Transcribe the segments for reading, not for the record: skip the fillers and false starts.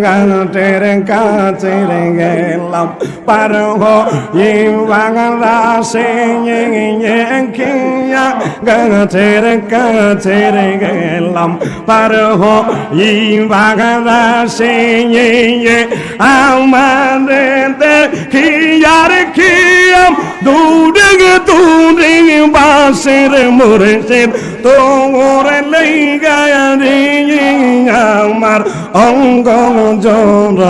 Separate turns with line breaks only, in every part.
গাছের কাছে গেলাম পার হইবাসে গাছের কাছে গেলাম পার হইবাসে আমাদের দেখিয়ার খিয়াম দূরে দূরে বাসের মুর্শিদ তোর লাইগারে আমার অঙ্গ জর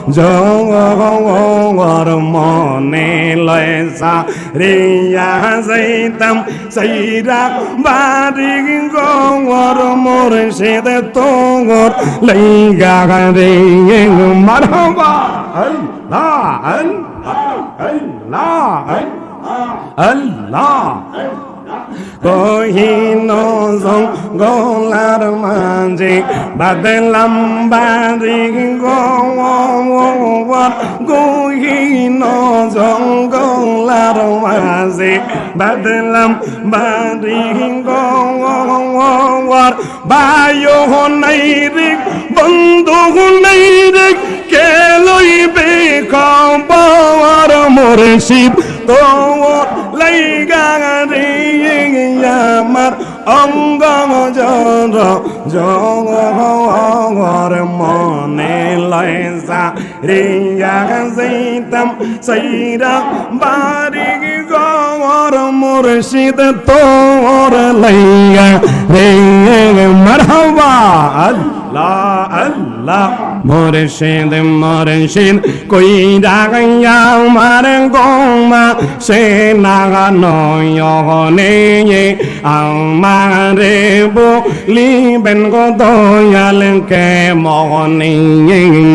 জর মনে লয়সা রিয়া যাইতাম সাইরা বাড়ি গর মুর্শিদ তোর লাইগারে মারহাবা আল্লাহ আল্লাহ আল্লাহ কহিন জঙ্গলার মাঝে বাদলাম বাড়ি গহিন জঙ্গলার মাঝে বাদলাম বাড়ি বায়ু নাই রে বন্ধু নাই রে কে লইবে খবর মুর্শিদ তোর লাইগা রে আমার অঙ্গ জর জর মনে লয়সা রিয়া যাইতাম সাইরা বাড়ি গর মুর্শিদ তোর লাইগা রে মারহাবা আল্লাহ আল্লাহ মুর্শিদ মুর্শিদ কইরা গাইয়া আমার গোমা সে নাগা নয়নে আমারে বলিবেন গো দয়াল কে মনে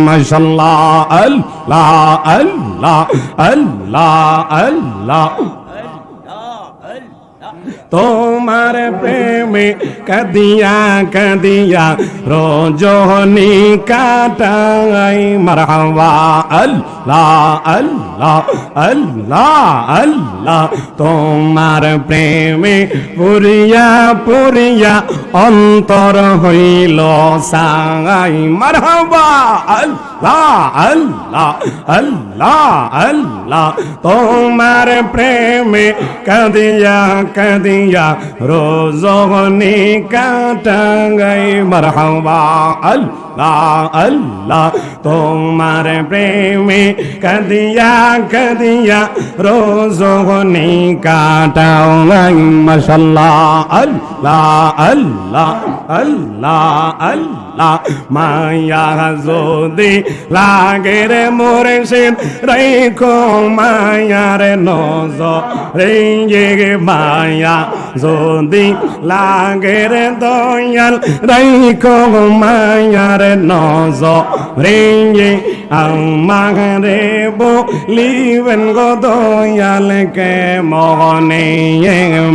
মাশাআল্লাহ আল্লাহ আল্লাহ আল্লাহ আল্লাহ তোমার প্রেমে কদিয়া কদিয়া রজনী কাটাই মারহাবা আল্লাহ আল্লাহ আল্লাহ আল্লাহ তোমার প্রেমে পুরিয়া পুরিয়া অন্তর হইল সাই মারহাবা আল্লাহ আল্লাহ আল্লাহ আল্লাহ তোমার প্রেমে কদিয়া কদিয়া রোজনী কাটাই মারহাবা আল্লাহ আল্লাহ তোমার প্রেমে কদিয়া কদিয়া রোজনী কাটাই মাশাআল্লাহ আল্লাহ আল্লাহ আল্লাহ আল্লাহ মায়া যদি লাগে রে মুর্শিদ রাইখো মায়ার নজরে মায়া যদি লাগে রে দয়াল রাইখো মায়ার নজরে আমারে বলিবেন গো দয়াল কে মনে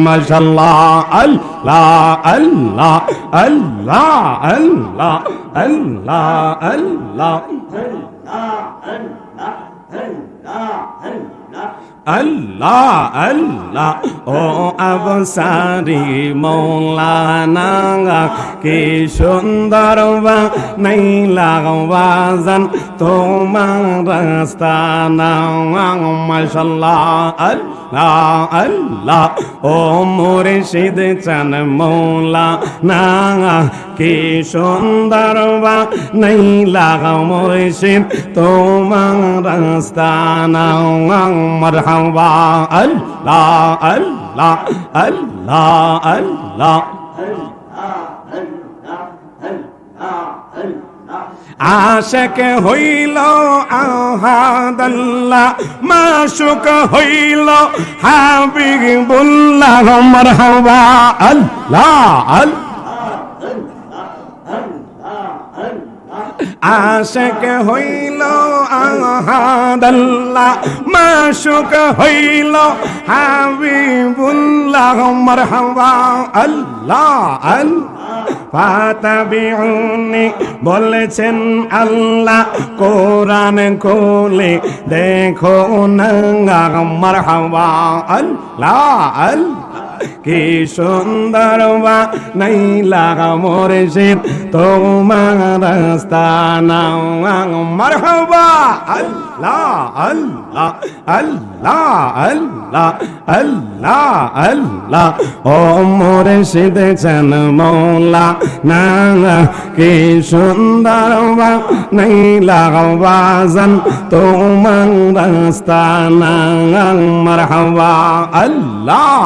মাশাআল্লাহ আল্লাহ আল্লাহ আল্লাহ আল্লাহ আল্লাহ আল্লাহ আল্লাহ আল্লাহ ও আবসারি মৌলানা কি সুন্দর নাইলা বাজান তোমার রাস্তা মাশাআল্লাহ আল্লাহ আল্লাহ ও মুর্শিদ চান মৌলানা কি সুন্দর নাইলা মুর্শিদ তোমার রাস্তা মারহাবা আল্লাহ আল্লাহ আল্লাহ আল্লাহ আশিক হইল আহাদাল্লাহ মাশুক হইল হাবিবুল্লাহ মারহাবা আল্লাহ আল্লাহ আশিক হইল আহাদাল্লাহ মাশুক হইল হাবিবুল্লাহ মারহাবা আল্লাহ আল্লাহ ফাতাবিউনি বলেছেন আল্লাহ কোরআন খুলে দেখো না মারহাবা আল্লাহ আল্লাহ কি সুন্দর বানাইলা মুর্শিদ তোমার আস্তানা মারহাবা আল্লাহ আল্লাহ আল্লাহ আল্লাহ আল্লাহ আল্লাহ ও মুর্শিদ জান মৌলা না কি সুন্দর বানাইলা বাজান তোমার আস্তানা মারহাবা আল্লাহ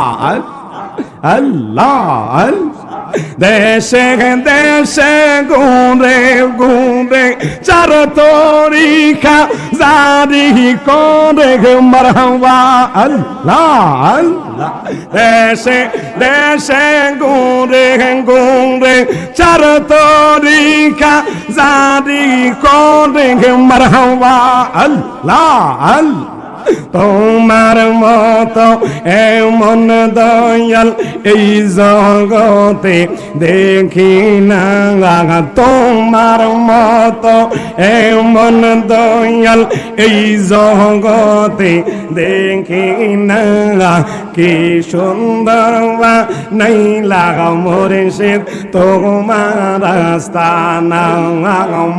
আল্লাহ দেশে দেশে ঘুরে ঘুরে চার তরিকা জারি করে মারহাবা আল্লাহ আল্লাহ দেশে দেশে ঘুরে ঘুরে চার তরিকা জারি করে মারহাবা আল্লাহ আল্লাহ তোমার মতো এমন দয়াল এই জগতে দেখি না তোমার মতো এমন দয়াল এই জগতে দেখি না কি সুন্দর নাই লাগা মুর্শিদ তোমার আস্তানা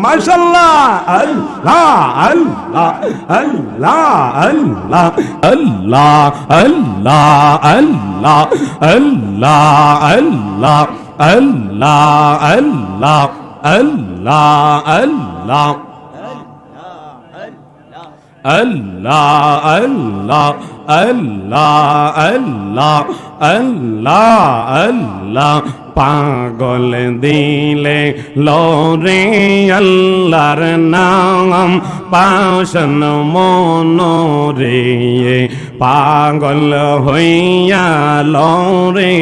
মাশাআল্লাহ আল্লাহ আল্লাহ আল্লাহ Allah, Allah, Allah, Allah, Allah, Allah, Allah, Allah, Allah, Allah, Allah, Allah, পাগল দিলে লোরে আল্লাহর নাম পাশন মনোরে পাগল হইয়া লোরে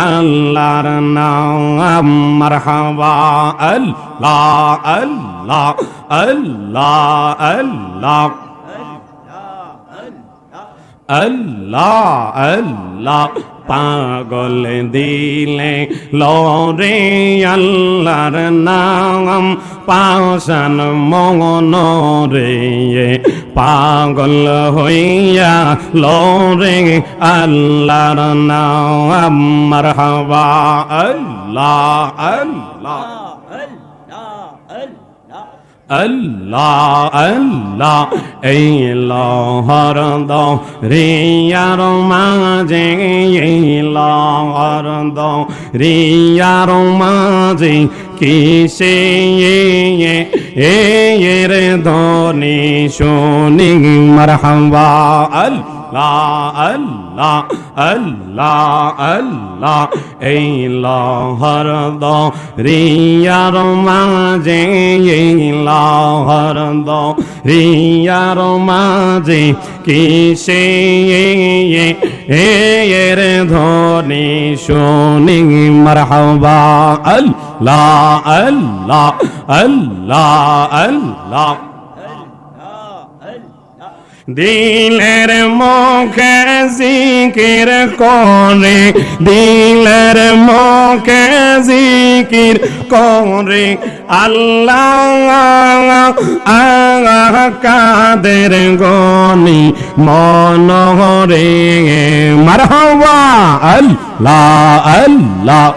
আল্লাহর নাম মারহাবা আল্লাহ আল্লাহ আল্লাহ আল্লাহ আল্লাহ আল্লাহ পাগল দিলে লোরে আল্লাহর নাম পাশান মনোরে পাগল হইয়া লোরে আল্লাহর নাম মারহাবা আল্লাহ আল্লাহ Allah, Allah, এই লহর দো রিয়ার মাঝে এই লহর দো রিয়ার মাঝে কিসে এর ধ্বনি শুনি মারহাবা আল্লাহ আল্লাহ আল্লাহ আল্লাহ এই লহর দো রিয়ার মাঝে এই লহর দো রিয়ার মাঝে কিসে এর ধ্বনি শুনি মারহাবা আল্লাহ আল্লাহ আল্লাহ আল্লাহ দিলের মুখে জিকির করে দিলের মুখে জিকির করে আল্লাহ কাদের গনি মনোহরে মারহাবা আল্লাহ আল্লাহ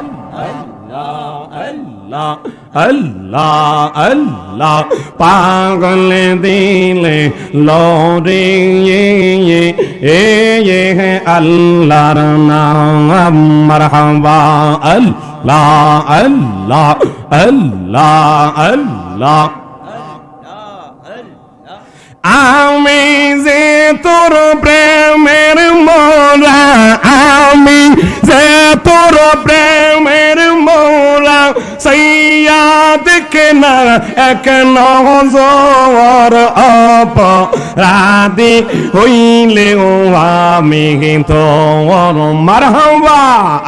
আল্লাহ আল্লাহ আল্লাহ পাগল দিলে লোরে আল্লাহর নাম মারহাবা আল্লাহ আল্লাহ আল্লাহ আল্লাহ আমি যে তোর প্রেমের মোরা আমি যে তোর প্রেমের মোরা সৈয়াদ কে না এক নজর অপরাধী হইলে ও আমি তোর মারহাবা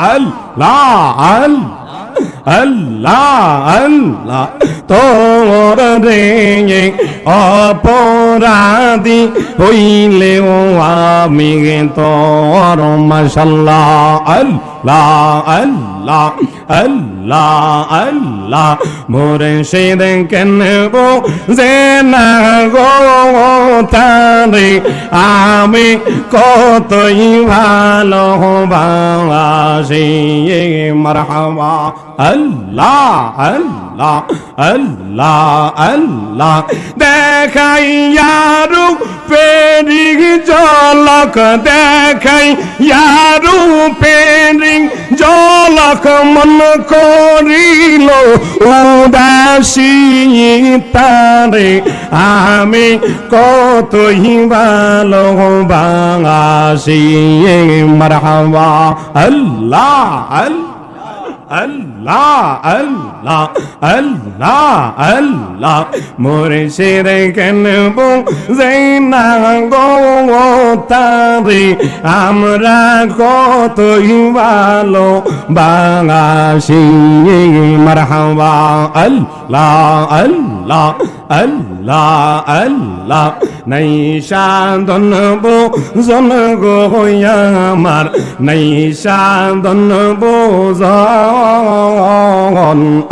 আল্লাহ আল্লাহ আল্লাহ আল্লাহ তোর রে অপরাধী হইলে ও আমি তোর মাশাআল্লাহ আল্লাহ আল্লাহ আল্লাহ আল্লাহ আল্লাহ মুর্শিদ কেন বোঝে না গো তারে আমি কতই ভালোবাসি মারহাবা আল্লাহ আল্লাহ আল্লাহ আল্লাহ দেখাইয়া রূপেরি ঝলক দেখাইয়া রূপেরি ঝলক মন করিল উদাসী তারে আমি কতই ভালোবাসি মারহাবা আল্লাহ আল্লাহ আল্লাহ আল্লাহ আল্লাহ মুর্শিদ কেন বোঝে না গো তারে আমরা কতই ভালোবাসি মারহাবা আল্লাহ আল্লাহ আল্লাহ আল্লাহ নাই সাধন বোঝন গো আমার নাই সাধন বোঝন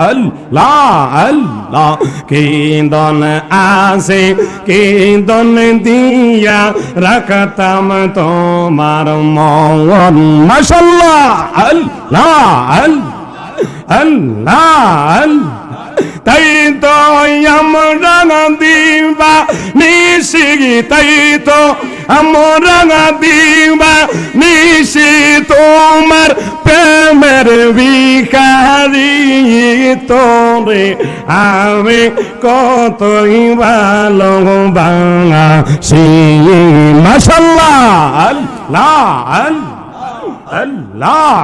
আল্লাহ আল্লাহ কিন্দন আসে কিন্দন দিয়া রাখতাম তোমার মন মাশাআল্লাহ আল্লাহ আল্লাহ আল্লাহ তাই তো আমরা দিবা নিশি তাই তো আমরা দিবা নিশি তোমার প্রেমের ভিখারি তোরে আমি কতই ভালোবাসি মাশাআল্লাহ আল্লাহ আল্লাহ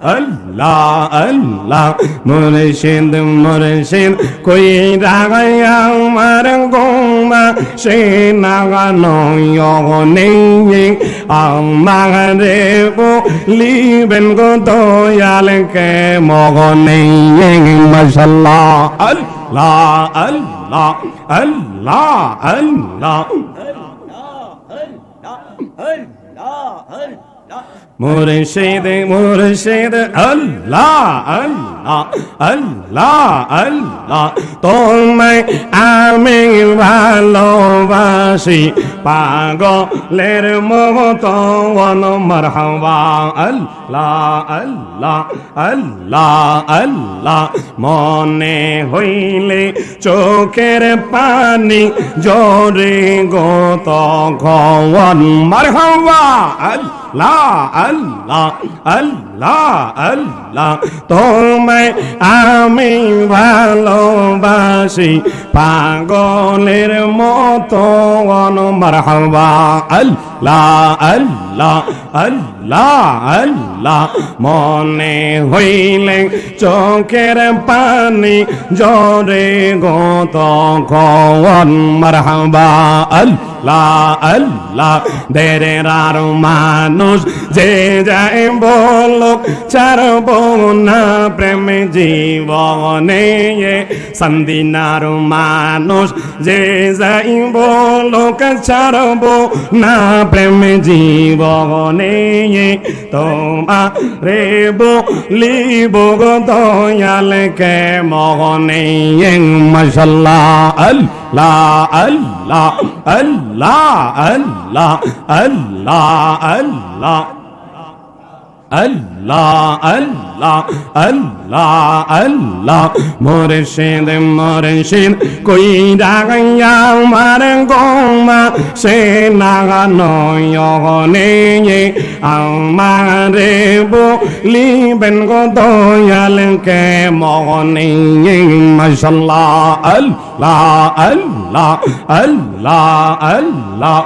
আল্লাহ আল্লাহ মুর্শিদ মুর্শিদ কই রাগায়া আমার গোমা সে নাগানয়নে আমারে বলিবেন গো দয়াল কে মগনে মাশাআল্লাহ আল্লাহ আল্লাহ আল্লাহ আল্লাহ মুর্শিদ মুর্শিদ আল্লাহ আল্লাহ আল্লাহ আল্লাহ তোমায় আমি ভালোবাসি পাগলের মতন মারহাবা আল্লাহ আল্লাহ আল্লাহ আল্লাহ মনে হইলে চোখের পানি জোরে গত ঘন মারহাবা আল্লাহ আল্লাহ আল্লাহ আল্লাহ তোমায় আমি ভালোবাসি পাগলের মতো মারহাবা আল্লাহ আল্লাহ আল্লাহ আল্লাহ মনে হইলে চোখের পানি জোরে গত ঘন মারহাবা আল্লাহ আল্লাহ দেরের আর মানুষ যে যায় বলুক ছাড়ব না প্রেম জীবনে সন্দিনার মানুষ যে যাই বলুক ছাড়ব না প্রেম জীবনে তোমারে বলিব গো দয়াল কে মগনে মাশাআল্লাহ আল্লাহ আল্লাহ আল্লাহ আল্লাহ আল্লাহ আল্লাহ আল্লাহ আল্লাহ আল্লাহ আল্লাহ মুর্শিদ মুর্শিদ কই রাগাইয়া আমার গোমা সে নাগানয়নে আমারে বলিবেন গো দয়াল কে মগনে মাশাআল্লাহ আল্লাহ আল্লাহ আল্লাহ আল্লাহ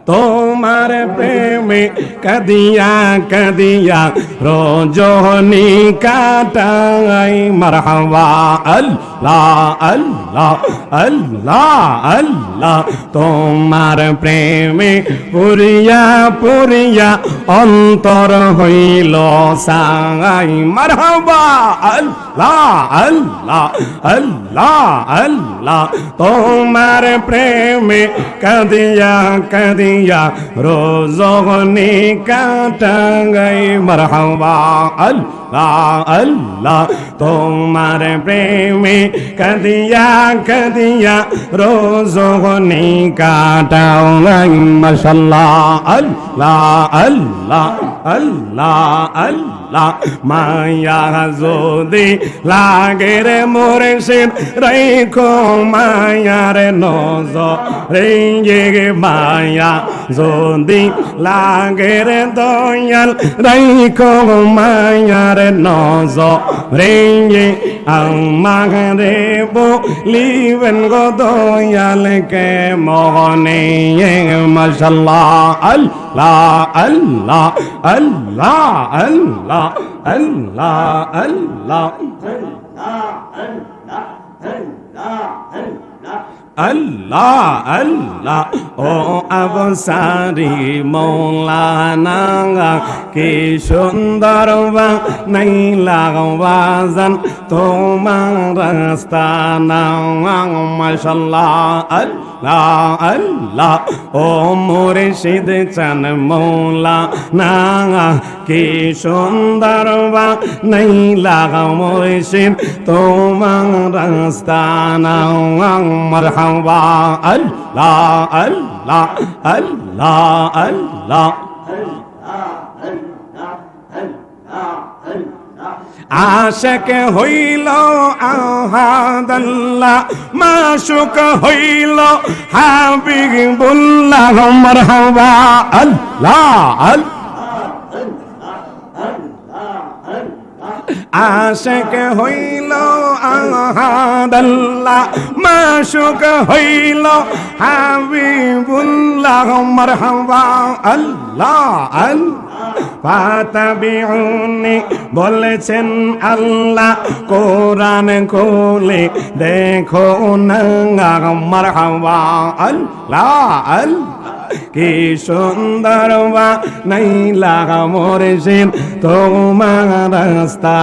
তোমার প্রেমে কদিয়া কদিয়া রজনী কাটাই মারহাবা আল্লাহ আল্লাহ আল্লাহ আল্লাহ তোমার প্রেমে পুরিয়া পুরিয়া অন্তর হইল সাই মারহাবা আল্লাহ আল্লাহ আল্লাহ আল্লাহ তোমার প্রেমে কদিয়া কদিয়া রোজনি কাটাই মারহাবা আল্লাহ আল্লাহ তোমার প্রেমে কাদিয়া কাদিয়া রোজনি কাটাই মাশাআল্লাহ আল্লাহ আল্লাহ আল্লাহ আল্লাহ মায়া যদি লাগে রে মুর্শিদ রাইখো মায়ার নজরে মায়া যদি লাগে রে দয়াল রাইখো মায়ার নজরে আমারে বলিবেন গো দয়াল কে মনে মাশাআল্লাহ আল্লাহ আল্লাহ আল্লাহ আল্লাহ আল্লাহ আল্লাহ আল্লাহ আল্লাহ ও আবসারি মৌলানা কি সুন্দর বানাইলা বাজান তোমার রাস্তা মাশাআল্লাহ আল্লাহ আল্লাহ ও মুর্শিদ চান মৌলানা কি সুন্দর বানাইলা মুর্শিদ তোমার রাস্তা মারহাবা আল্লাহ আল্লাহ আল্লাহ আল্লাহ আশিক হইল আহাদাল্লাহ মাশুক হইল হাবিবুল্লাহ মারহাবা আল্লাহ আল্লাহ আশিক হইল আহাদাল্লাহ মাশুক হইল হাবিবুল্লাহ মারহাবা আল্লাহ আল্লাহ ফাতাবিউনি বলেছেন আল্লাহ কোরআন খুলে দেখো না মারহাবা আল্লাহ আল্লাহ কি সুন্দর বানাইলা মুর্শিদ তোমার রাস্তা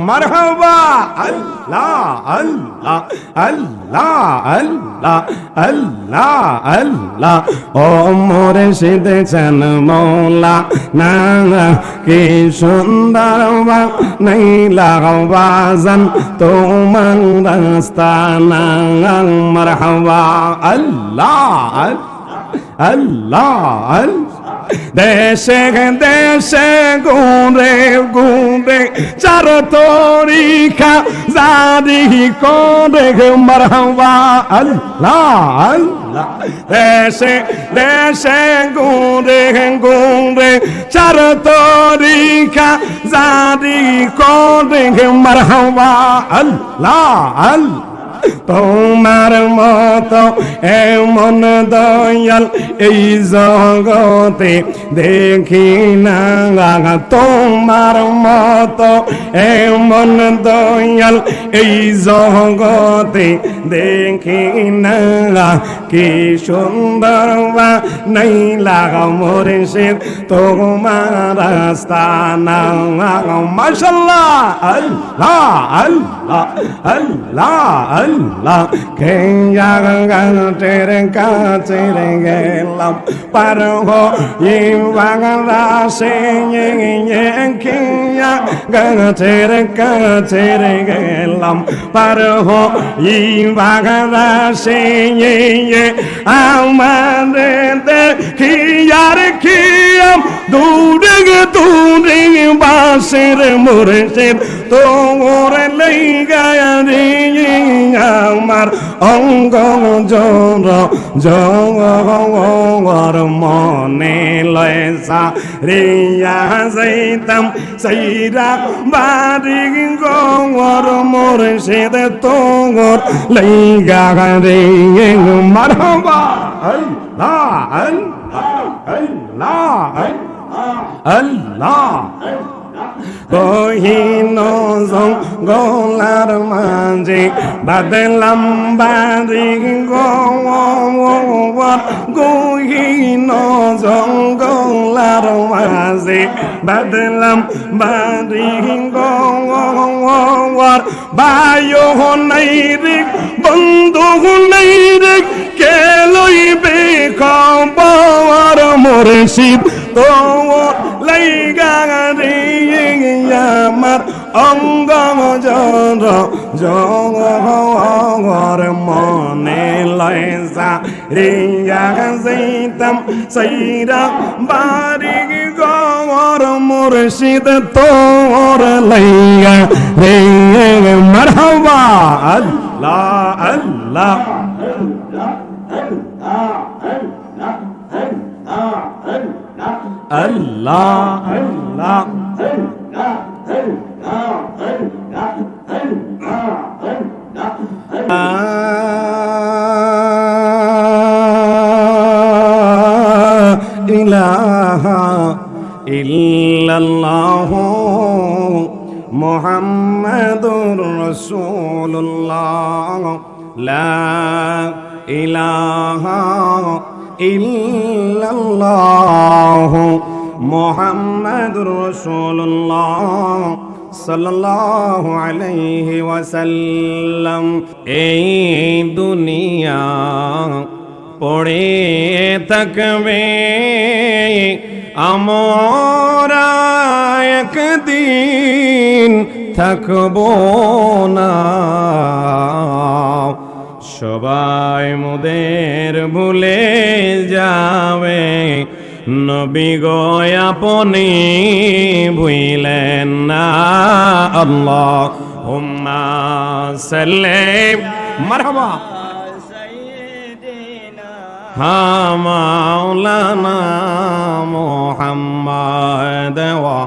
মারহাবা আল্লাহ আল্লাহ আল্লাহ আল্লাহ আল্লাহ আল্লাহ ও মুর্শিদ চান মৌলা না কি সুন্দর বানাইলা বাজান তোমার রাস্তা মারহাবা আল্লাহ আল্লাহ দেশে দেশে ঘুরে ঘুরে চার তরিকা জারি করে মারহাবা আল্লাহ আল্লাহ দেশে দেশে ঘুরে ঘুরে চার তরিকা জারি করে মারহাবা আল্লাহ আল্লাহ তোমার মতো এমন দয়াল এই জগতে দেখি না তোমার মতো এমন দয়াল এই জগতে দেখি না কি সুন্দর বানাইলা মুর্শিদ তোমার রাস্তা মাশাআল্লাহ আল্লাহ আল্লাহ আল্লাহ আল্লাহ কে জাগাতের কাছে গেলাম পার হয়ে বাংলাদেশে কে জাগাতের কাছে গেলাম পার হয়ে বাংলাদেশে আমাদের দেখি আর খিয়াম দূরে দূরে বাসের মুর্শিদ তোর লাইগা রে আমার অঙ্গ জোর জোর মনে লয়সা রিয়া যাইতাম সাইরা বাড়ি গোর মুর্শিদ তোর লাইগা রে মারহাবা আল্লাহ আল্লাহ আল্লাহ কহিন জঙ্গলার মাঝে বাদলাম বাড়ি গহিন জঙ্গলার মাঝে বাদলাম বাড়ি বায়ু নাই রে বন্ধু নাই রে কে লইবে খবর তোর মুর্শিদ তোর লাইগা রে আমার অঙ্গ জর জর মনে লয়সা রিয়া যাইতাম সাইরা বাড়ি গর মুর্শিদ তোর লাইগা রে মারহাবা আল্লাহ আল্লাহ আল্লাহ আল্লাহ ইলাহা ইল্লাল্লাহু মুহাম্মাদুর রাসূলুল্লাহ লা ইলাহা ইল্লাল্লাহু মুহাম্মাদুর রাসূলুল্লাহ সাল্লাল্লাহু আলাইহি ওয়াসাল্লাম। এই দুনিয়া পড়ে থাকবে, আমরা একদিন থাকবো না। সবাই মোদের ভুলে যাবে, নবী গো আপনি ভুইলেন না। আল্লাহুম্মা সাল্লি মারহাবা হা মাওলানা মুহাম্মদ ওয়া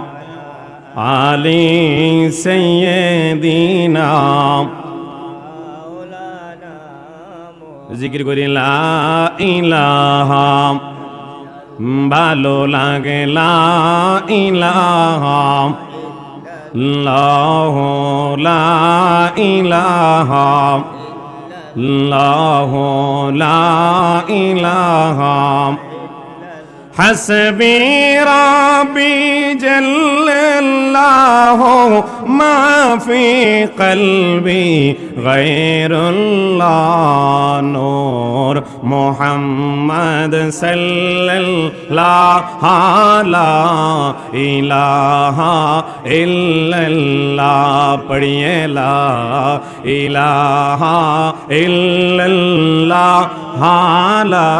আলি সাইয়্যিদিনা। জিকির করি লা ইলাহা, ভালো লাগে লা ইলাহা ইল্লাল্লাহু, লা ইলাহা ইল্লাল্লাহু, লা ইলাহা হাসবি রাব্বি জাল্লাল্লাহু মা ফি কলবি গায়রুল্লাহ। নূর মুহাম্মদ সাল্লাল্লাহু লা ইলাহা ইল্লাল্লাহ। পড়িয়ে লা ইলাহা ইল্লাল্লাহ লা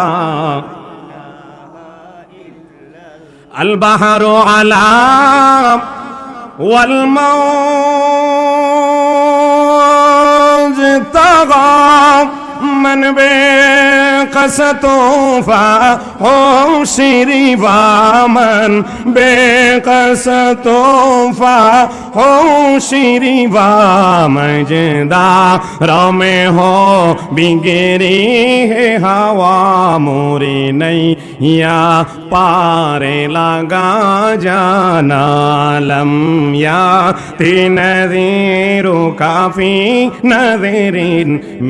البحر على والموج طغى من بقسطه فحوش ربا، من بقسطه فحوش ربا، مجدار میں ہو بگری ہے ہوا، موری نہیں یا پارے لگا جانا، لم یاتی نذیر کافی نذیر،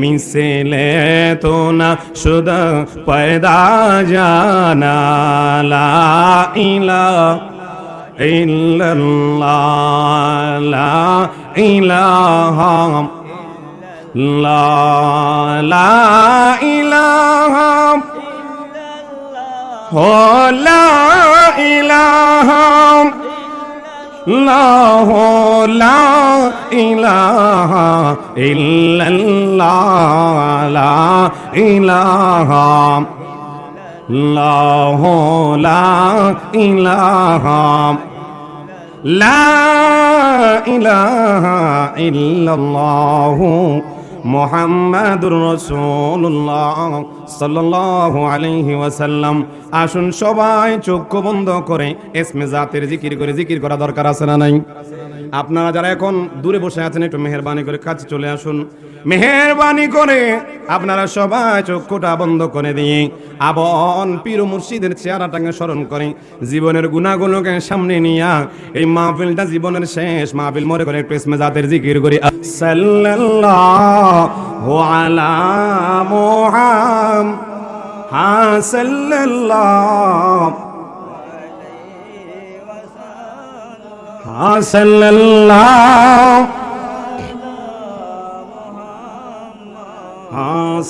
مثلے تو نہ شد پیدا جانا، لا الہ الا اللہ، لا الہ لا لا الہ ہو، لا الہ لا ہو، لا الہ الا اللہ، لا الہ لا ہو، لا الہ لا الہ الا اللہ মুহাম্মাদুর রাসূলুল্লাহ সাল্লাল্লাহু আলাইহি ওয়াসাল্লাম। আসুন সবাই চক্ষু বন্ধ করে ইসমে জাতের জিকির করে, জিকির করা দরকার আছে না নাই? আপনারা যারা এখন দূরে বসে আছেন একটু মেহেরবানি করে কাছে চলে আসুন। মেহেরবানি করে আপনারা সবাই চক্ষুটা বন্ধ করে দিয়ে আপন পীর মুর্শিদের চেহারাটাকে স্মরণ করে জীবনের গুনাহগুলোকে সামনে নিয়ে এই মাহফিলটা জীবনের শেষ মাহফিল মনে করে একটু ইসমে জাতের জিকির করি। সাল্লাল্লাহু আলা মুহাম্মাদ সাল্লাল্লাহু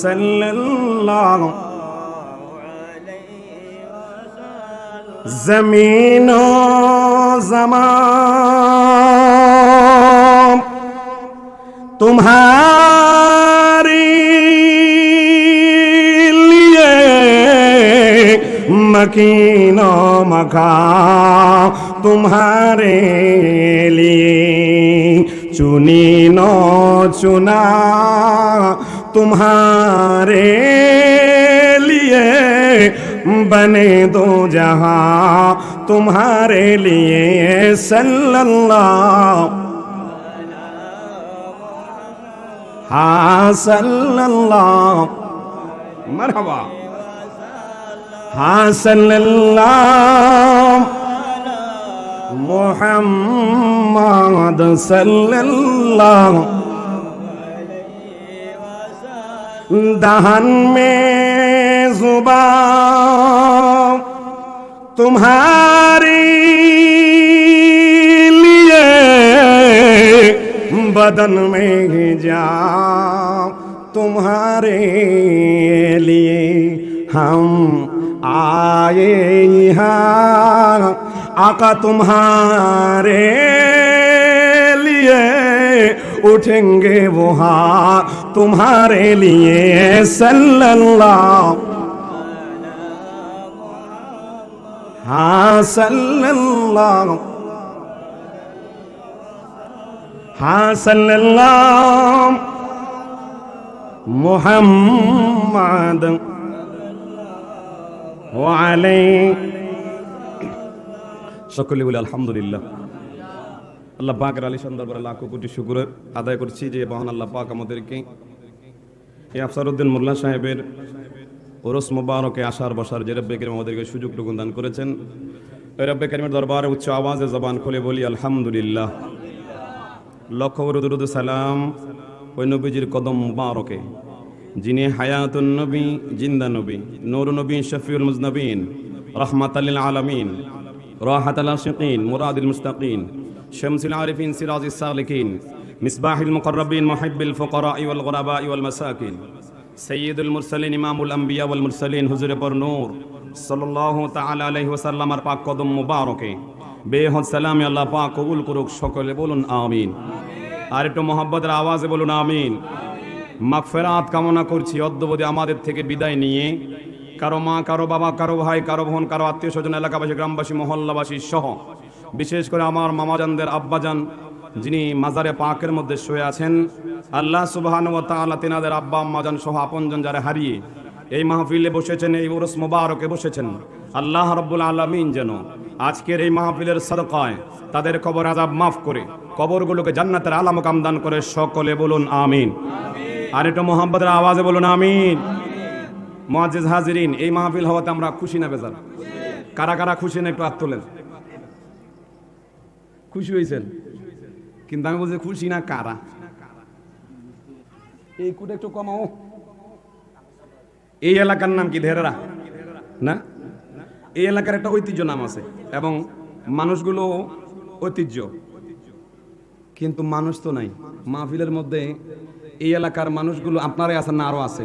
সাল্লাল্লাহু जमीनो ज़मान तुम्हारी लिए मकीनो मका तुम्हारे लिए चुनी नो चुना तुम्हारे लिए बने दो जहां तुम्हारे लिए सल्लल्लाहु हाँ सल्लल्लाहु मरहबा हाँ सल्लल्लाहु मुहम्मद सल्लल्लाहु दहन में जुबान तुम्हारी लिए बदन में जा तुम्हारे लिए हम आए यहाँ आका तुम्हारे लिए उठेंगे वहाँ तुम्हारे लिए सल्लल्लाहु हाँ सल्लल्लाहु हाँ सल्लल्लाहु मुहम्मद সকলে বলে আলহামদুলিল্লাহ। আল্লাহ পাকের আলিশান দরবারে লাখো কোটি শুকর আদায় করছি যে মহান আল্লাহ পাক আমাদেরকে এই আফসারউদ্দিন মোল্লা সাহেবের ওরস মোবারকে আসার বসার যে রব্বে কারীম আমাদেরকে সুযোগটুকু দান করেছেন। ওই রব্বে কারীমের দরবারে উচ্চ আওয়াজে জবান খুলে বলি আলহামদুলিল্লাহ। লক্ষ দরুদ সালাম ওই নবীজির কদম মুবারকে যিনি হায়াতুন নবী জিন্দা নবী নূর নবী শফিউল মুজনবিন রহমাতাল লিল আলামিন রাহাতাল আশিকিন মুরাদিল মুস্তাকিন শামসুল আরিফিন সিরাজিস সালিকিন মিসবাহুল মুকাররাবিন মুহিব্বিল ফুকারা ওয়াল গুরাবা ওয়াল মাসাকিন সাইয়্যিদুল মুরসালিন ইমামুল আম্বিয়া ওয়াল মুরসালিন হুজুরে পর নূর সাল্লাল্লাহু তাআলা আলাইহি ওয়াসাল্লামের পাক কদম মুবারকে বেহদ সালামে আল্লাহ পাক কবুল করুক। সকলে বলুন আমিন। আর একটু মোহাব্বতের আওয়াজে বলুন আমিন। মাগফিরাত কামনা করছি অদ্যবধি আমাদের থেকে বিদায় নিয়ে কারো মা কারো বাবা কারো ভাই কারো বোন কারো আত্মীয় স্বজন এলাকাবাসী গ্রামবাসী মহল্লাবাসী সহ বিশেষ করে আমার মামাজানদের আব্বাজান যিনি মাজারে পাকের মধ্যে শুয়ে আছেন, আল্লাহ সুবহানাহু ওয়া তাআলা তেনাদের আব্বা আম্মাজান সহ আপনজন যারা হারিয়ে এই মাহফিলে বসেছেন, এই উরুস মোবারকে বসেছেন, আল্লাহ রাব্বুল আলামিন যেন আজকের এই মাহফিলের সদকায় তাদের কবর আযাব মাফ করে কবরগুলোকে জান্নাতের আলা মুকাম দান করে। সকলে বলুন আমিন। আর একটু মোহাম্মদের আওয়াজে বলুন আমিন। মুআজ্জিজ হাজিরিন, এই মাহফিল হওয়াতে আমরা খুশি না বেজার? কারা কারা খুশি না একটু হাত তোলেন। খুশি হয়েছেন? কিন্তু আমি বলছি খুশি না কারা? এই কুটে একটু কমাও। এই এলাকার নাম কি ধেরেরা না? এই এলাকার একটা ঐতিহ্য নাম আছে এবং মানুষগুলো ঐতিহ্য, কিন্তু মানুষ তো নাই মাহফিলের মধ্যে। এই এলাকার মানুষগুলো আপনারাই আছেন না? আরো আছে,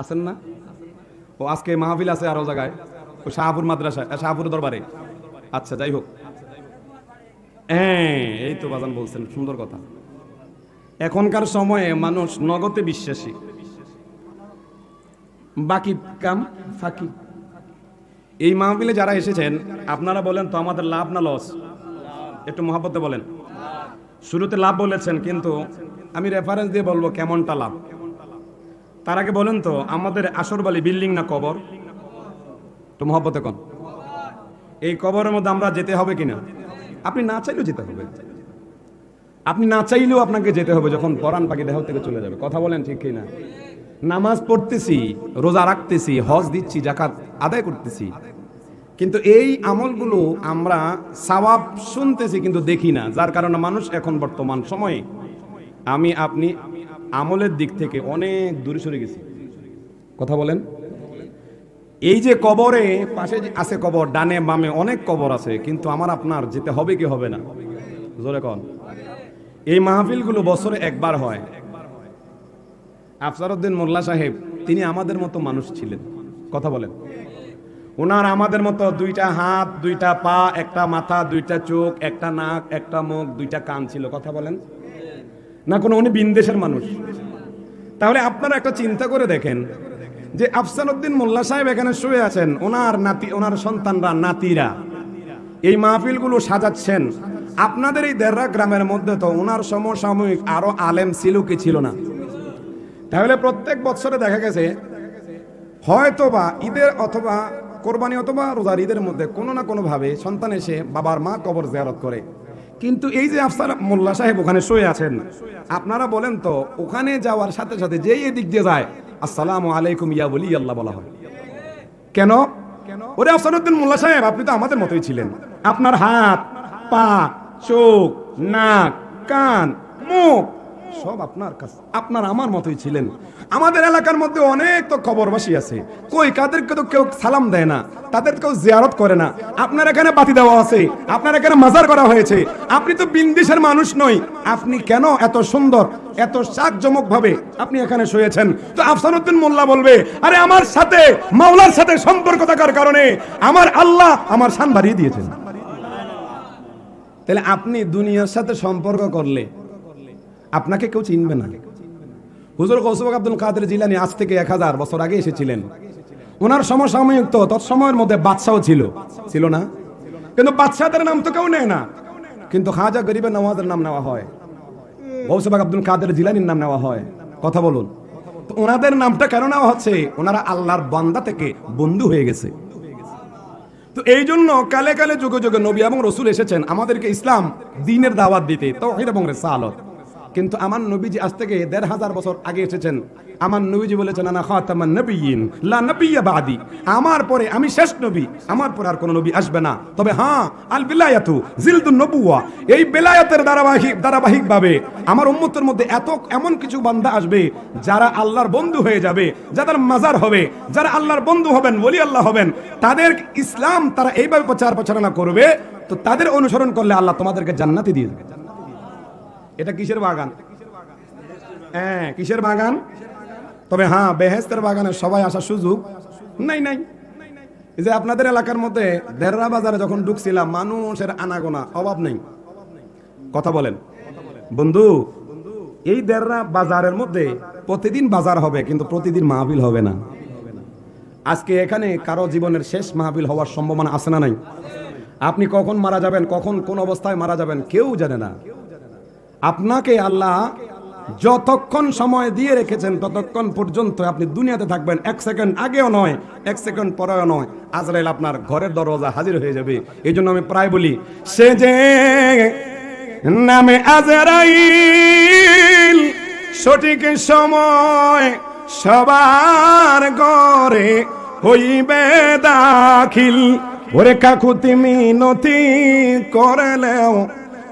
আছেন না? ও আজকে মাহফিল আছে আরো জায়গায়, ও শাহপুর মাদ্রাসায়, শাহপুর দরবারে। আচ্ছা যাই হোক, হ্যাঁ এই তো বাজান বলছেন, সুন্দর কথা। এখনকার সময়ে মানুষ নগদে বিশ্বাসী, বাকি কাম ফাঁকি। এই মাহফিলে যারা এসেছেন আপনারা বলেন তো আমাদের লাভ না লস? একটু মহব্বতে বলেন। শুরুতে লাভ বলেছেন, কিন্তু আমি রেফারেন্স দিয়ে বলবো কেমনটা লাভ। তার আগে বলেন তো আমাদের আসরবালি বিল্ডিং না কবর? একটু মহব্বতে কন। এই কবরের মধ্যে আমরা যেতে হবে কিনা? আপনি না চাইলেও যেতে হবে, আপনি না চাইলেও আপনাকে যেতে হবে যখন পরাণ পাখি দেহ থেকে চলে যাবে। কথা বলেন ঠিক কিনা? নামাজ পড়তেছি, রোজা রাখতেছি, হজ দিচ্ছি, যাকাত আদায় করতেছি, কিন্তু এই আমলগুলো আমরা সওয়াব শুনতেছি কিন্তু দেখি না। যার কারণে মানুষ এখন বর্তমান সময়ে আমি আপনি আমলের দিক থেকে অনেক দূরে সরে গেছি। কথা বলেন। এই যে কবরে পাশে আছে কবর, ডানে বামে অনেক কবর আছে, কিন্তু আমার আপনার যেতে হবে কি হবে না? জোরে কন। এই মাহফিলগুলো বছরে একবার হয়। আফসারউদ্দিন মোল্লা সাহেব তিনি আমাদের মতো মানুষ ছিলেন। কথা বলেন। ওনার আমাদের মতো দুইটা হাত, দুইটা পা, একটা মাথা, দুইটা চোখ, একটা নাক, একটা মুখ, দুইটা কান ছিল। কথা বলেন না, কোনো উনি বিনদেশের মানুষ। তাহলে আপনারা একটা চিন্তা করে দেখেন যে আফসান উদ্দিন মোল্লা সাহেব এখানে শুয়ে আছেন, ওনার নাতি, ওনার সন্তানরা, নাতিরা এই মাহফিলগুলো সাজাচ্ছেন। আপনাদের এই দেড়রা গ্রামের মধ্যে তো ওনার সমসাময়িক আরো আলেম ছিল কি ছিল না? তাহলে প্রত্যেক বছরে দেখা গেছে হয়তোবা ঈদের অথবা কোরবানি অথবা রোজার ঈদের মধ্যে কোনো না কোনো ভাবে সন্তান এসে বাবার মা কবর জিয়ারত করে। কিন্তু এই যে আফসার মোল্লা সাহেব ওখানে শুয়ে আছেন, আপনারা বলেন তো ওখানে যাওয়ার সাথে সাথে যেই এদিক দিয়ে যায় আসসালামু আলাইকুম ইয়া ওলি আল্লাহ বলা হয় কেন? ওরে আফসার উদ্দিন মোল্লা সাহেব, আপনি তো আমাদের মতোই ছিলেন। আপনার হাত, পা, চোখ, নাক, কান, মুখ সব আপনার কাছে, আপনার আমার মতোই ছিলেন। আমাদের এলাকার মধ্যে অনেক তো খবরবাসী আছে, কই কাদেরকে তো কেউ সালাম দেয় না, তাদের কেউ জিয়ারত করে না। আপনার এখানে বাতি দেওয়া আছে, আপনার এখানে মাজার করা হয়েছে। আপনি তো বিন্দিশের মানুষ নই, আপনি কেন এত সুন্দর, এত জাঁকজমক ভাবে আপনি এখানে শুয়েছেন? তো আফসান উদ্দিন মোল্লা বলবে, আরে আমার সাথে মাওলার সাথে সম্পর্ক থাকার কারণে আমার আল্লাহ আমার শান বাড়িয়ে দিয়েছেন। তাহলে আপনি দুনিয়ার সাথে সম্পর্ক করলে আপনাকে কেউ চিনবে না। হুজুর গৌস আব্দুল কাদের জিলানী আজ থেকে 1000 বছর আগে এসেছিলেন। ওনার সমসাময়িক তো তৎসময়ের মধ্যে বাদশাও ছিল না? কিন্তু বাদশাদের নাম তো কেউ নেয় না, কিন্তু খাজা গরিবের নওয়াজের নাম নেওয়া হয়, গৌস আব্দুল কাদের জিলানীর নাম নেওয়া হয়। কথা বলুন তো ওনাদের নামটা কেন নেওয়া হচ্ছে? ওনারা আল্লাহর বান্দা থেকে বন্ধু হয়ে গেছে। তো এই জন্য কালে কালে যুগে যুগে নবী এবং রসুল এসেছেন আমাদেরকে ইসলাম দ্বীনের দাওয়াত দিতে, তাওহীদ এবং রিসালাত। কিন্তু আমার নবীজি আজ থেকে 1500 বছর আগে এসেছেন। আমার নবীজি বলেছেন আনা খাতামান নবিয়্যিন লা নাবিয়্যা বাদি, আমার পরে আমি শেষ নবী, আমার পরে আর কোনো নবী আসবে না। তবে হ্যাঁ, আল বিলায়াতু জিলদুন নবুওয়া, এই বেলায়াতের ধারাবাহিক ভাবে আমার উম্মতের মধ্যে এমন কিছু বান্দা আসবে যারা আল্লাহর বন্ধু হয়ে যাবে, যাদের মাজার হবে, যারা আল্লাহর বন্ধু হবেন, ওলি আল্লাহ হবেন, তাদের ইসলাম তারা এইভাবে প্রচারণা করবে, তো তাদের অনুসরণ করলে আল্লাহ তোমাদেরকে জান্নাতি দিয়ে দেবে। এটা কিসের বাগান? হ্যাঁ, কিসের বাগান? তবে হ্যাঁ, বেহেশতের বাগানে সবাই আসার সুযোগ নাই। এই যে আপনাদের এলাকার মধ্যে দেড়রা বাজারে যখন ঢুকছিলাম, মানুষের আনাগোনা অভাব নেই। কথা বলেন বন্ধু, এই দেড়রা বাজারের মধ্যে প্রতিদিন বাজার হবে, কিন্তু প্রতিদিন মাহফিল হবে না। আজকে এখানে কারো জীবনের শেষ মাহফিল হওয়ার সম্ভাবনা আছে না নাই? আপনি কখন মারা যাবেন, কখন কোন অবস্থায় মারা যাবেন কেউ জানে না। আপনাকে আল্লাহ যতক্ষণ সময় দিয়ে রেখেছেন ততক্ষণ পর্যন্ত আপনি দুনিয়াতে থাকবেন। 1 সেকেন্ড আগেও নয়, 1 সেকেন্ড পরেও নয়, আজরাইল আপনার ঘরের দরজা হাজির হয়ে যাবে। এই জন্য আমি প্রায় বলি, সে যে নামে আজরাইল সঠিক সময় সবার ঘরে হইবে দাখিল। ওরে কাকুতি মিনতি করলেও,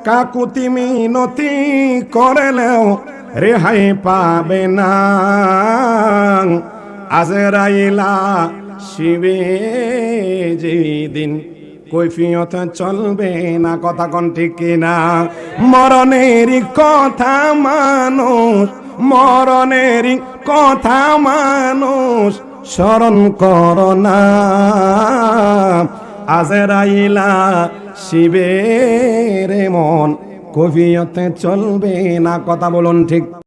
কাকুতি মিনতি করলেও রেহাই পাবে না। আজরাইলা শিবে যেদিন কৈফিয়ত চলবে না। কথা কোন ঠিক কিনা? মরণেরই কথা মানুষ, মরণেরই কথা মানুষ স্মরণ করো না। আজরাইলা শিবের মন কৈফিয়তে চলবে না। কথা বলুন ঠিক।